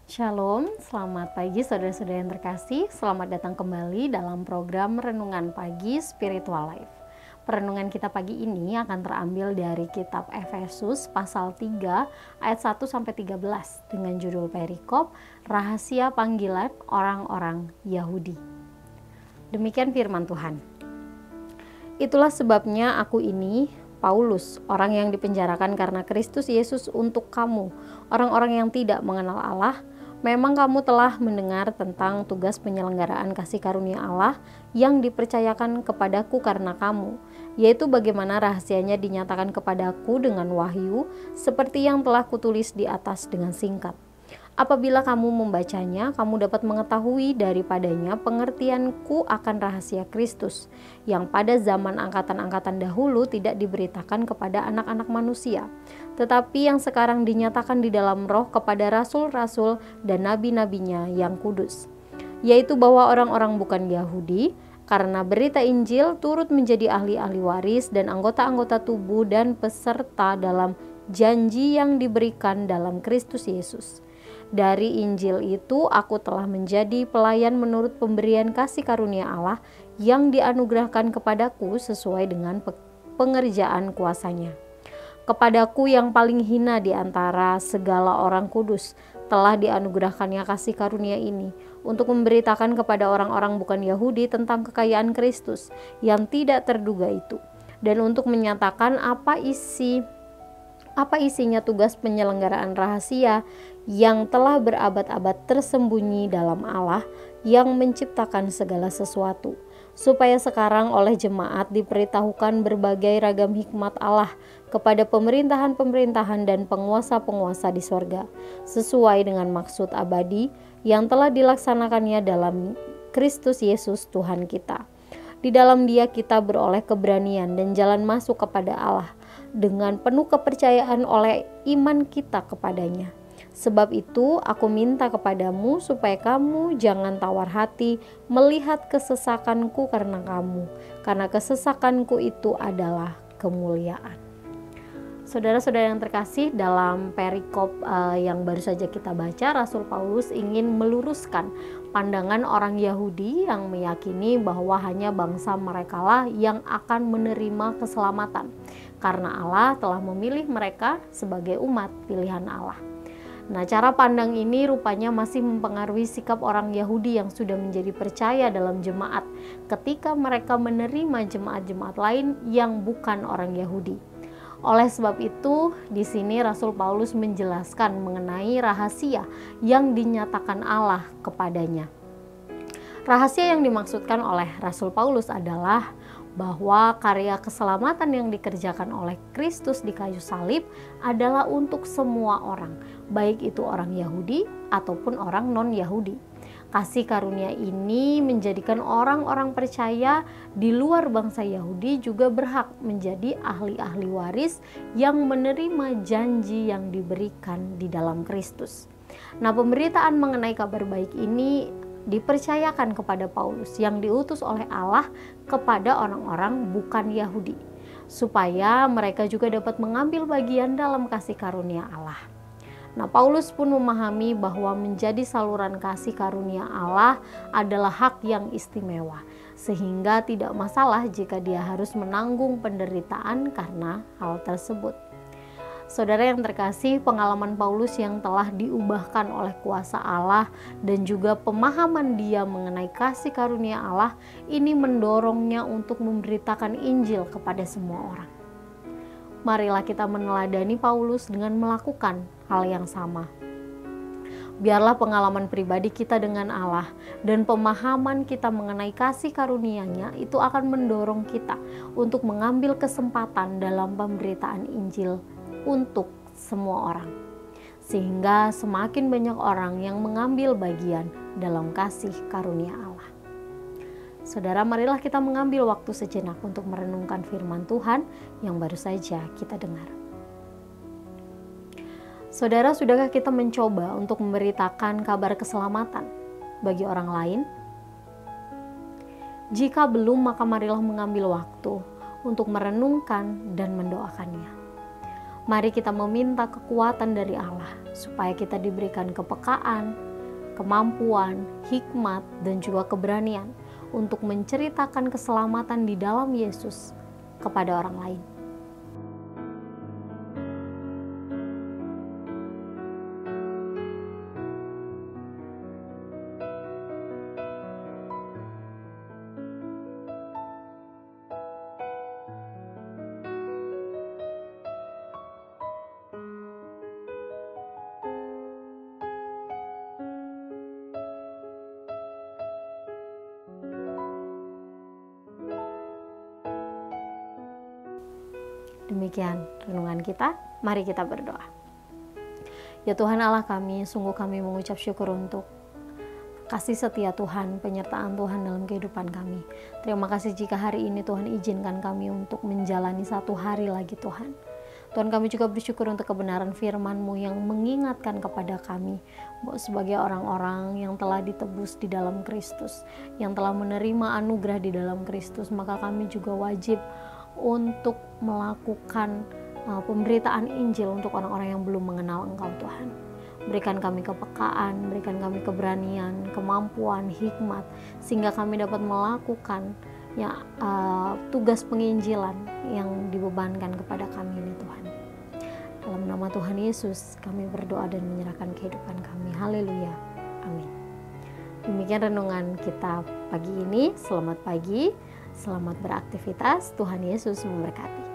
Shalom, selamat pagi saudara-saudara yang terkasih. Selamat datang kembali dalam program Renungan Pagi Spiritual Life. Perenungan kita pagi ini akan terambil dari kitab Efesus pasal 3 ayat 1-13 dengan judul perikop Rahasia Panggilan Orang-orang Yahudi. Demikian firman Tuhan. Itulah sebabnya aku ini, Paulus, orang yang dipenjarakan karena Kristus Yesus untuk kamu, orang-orang yang tidak mengenal Allah. Memang kamu telah mendengar tentang tugas penyelenggaraan kasih karunia Allah yang dipercayakan kepadaku karena kamu, yaitu bagaimana rahasianya dinyatakan kepadaku dengan wahyu, seperti yang telah kutulis di atas dengan singkat. Apabila kamu membacanya, kamu dapat mengetahui daripadanya pengertianku akan rahasia Kristus, yang pada zaman angkatan-angkatan dahulu tidak diberitakan kepada anak-anak manusia, tetapi yang sekarang dinyatakan di dalam roh kepada rasul-rasul dan nabi-nabinya yang kudus, yaitu bahwa orang-orang bukan Yahudi, karena berita Injil turut menjadi ahli-ahli waris dan anggota-anggota tubuh dan peserta dalam janji yang diberikan dalam Kristus Yesus. Dari Injil itu aku telah menjadi pelayan menurut pemberian kasih karunia Allah yang dianugerahkan kepadaku sesuai dengan pengerjaan kuasanya. Kepadaku yang paling hina di antara segala orang kudus telah dianugerahkannya kasih karunia ini untuk memberitakan kepada orang-orang bukan Yahudi tentang kekayaan Kristus yang tidak terduga itu, dan untuk menyatakan apa isinya tugas penyelenggaraan rahasia yang telah berabad-abad tersembunyi dalam Allah yang menciptakan segala sesuatu, supaya sekarang oleh jemaat diberitahukan berbagai ragam hikmat Allah kepada pemerintahan-pemerintahan dan penguasa-penguasa di sorga, sesuai dengan maksud abadi yang telah dilaksanakannya dalam Kristus Yesus Tuhan kita. Di dalam Dia kita beroleh keberanian dan jalan masuk kepada Allah dengan penuh kepercayaan oleh iman kita kepadanya. Sebab itu aku minta kepadamu supaya kamu jangan tawar hati melihat kesesakanku karena kamu, karena kesesakanku itu adalah kemuliaan. Saudara-saudara yang terkasih, dalam perikop yang baru saja kita baca, Rasul Paulus ingin meluruskan pandangan orang Yahudi yang meyakini bahwa hanya bangsa merekalah yang akan menerima keselamatan, karena Allah telah memilih mereka sebagai umat pilihan Allah. Nah, cara pandang ini rupanya masih mempengaruhi sikap orang Yahudi yang sudah menjadi percaya dalam jemaat ketika mereka menerima jemaat-jemaat lain yang bukan orang Yahudi. Oleh sebab itu, di sini Rasul Paulus menjelaskan mengenai rahasia yang dinyatakan Allah kepadanya. Rahasia yang dimaksudkan oleh Rasul Paulus adalah bahwa karya keselamatan yang dikerjakan oleh Kristus di kayu salib adalah untuk semua orang, baik itu orang Yahudi ataupun orang non-Yahudi. Kasih karunia ini menjadikan orang-orang percaya di luar bangsa Yahudi juga berhak menjadi ahli-ahli waris yang menerima janji yang diberikan di dalam Kristus. Nah, pemberitaan mengenai kabar baik ini dipercayakan kepada Paulus yang diutus oleh Allah kepada orang-orang bukan Yahudi, supaya mereka juga dapat mengambil bagian dalam kasih karunia Allah. Nah, Paulus pun memahami bahwa menjadi saluran kasih karunia Allah adalah hak yang istimewa, sehingga tidak masalah jika dia harus menanggung penderitaan karena hal tersebut. Saudara yang terkasih, pengalaman Paulus yang telah diubahkan oleh kuasa Allah dan juga pemahaman dia mengenai kasih karunia Allah ini mendorongnya untuk memberitakan Injil kepada semua orang. Marilah kita meneladani Paulus dengan melakukan hal yang sama. Biarlah pengalaman pribadi kita dengan Allah dan pemahaman kita mengenai kasih karunia-Nya itu akan mendorong kita untuk mengambil kesempatan dalam pemberitaan Injil untuk semua orang, sehingga semakin banyak orang yang mengambil bagian dalam kasih karunia Allah. Saudara, marilah kita mengambil waktu sejenak untuk merenungkan firman Tuhan yang baru saja kita dengar. Saudara, sudahkah kita mencoba untuk memberitakan kabar keselamatan bagi orang lain? Jika belum, maka marilah mengambil waktu untuk merenungkan dan mendoakannya. Mari kita meminta kekuatan dari Allah supaya kita diberikan kepekaan, kemampuan, hikmat, dan juga keberanian untuk menceritakan keselamatan di dalam Yesus kepada orang lain. Demikian renungan kita, mari kita berdoa. Ya Tuhan Allah kami, sungguh kami mengucap syukur untuk kasih setia Tuhan, penyertaan Tuhan dalam kehidupan kami. Terima kasih jika hari ini Tuhan izinkan kami untuk menjalani satu hari lagi Tuhan. Tuhan, kami juga bersyukur untuk kebenaran firman-Mu yang mengingatkan kepada kami bahwa sebagai orang-orang yang telah ditebus di dalam Kristus, yang telah menerima anugerah di dalam Kristus, maka kami juga wajib untuk melakukan pemberitaan Injil untuk orang-orang yang belum mengenal Engkau Tuhan. Berikan kami kepekaan, berikan kami keberanian, kemampuan, hikmat, sehingga kami dapat melakukan tugas penginjilan yang dibebankan kepada kami ini Tuhan. Dalam nama Tuhan Yesus kami berdoa dan menyerahkan kehidupan kami. Haleluya, amin. Demikian renungan kita pagi ini. Selamat pagi, selamat beraktivitas. Tuhan Yesus memberkati.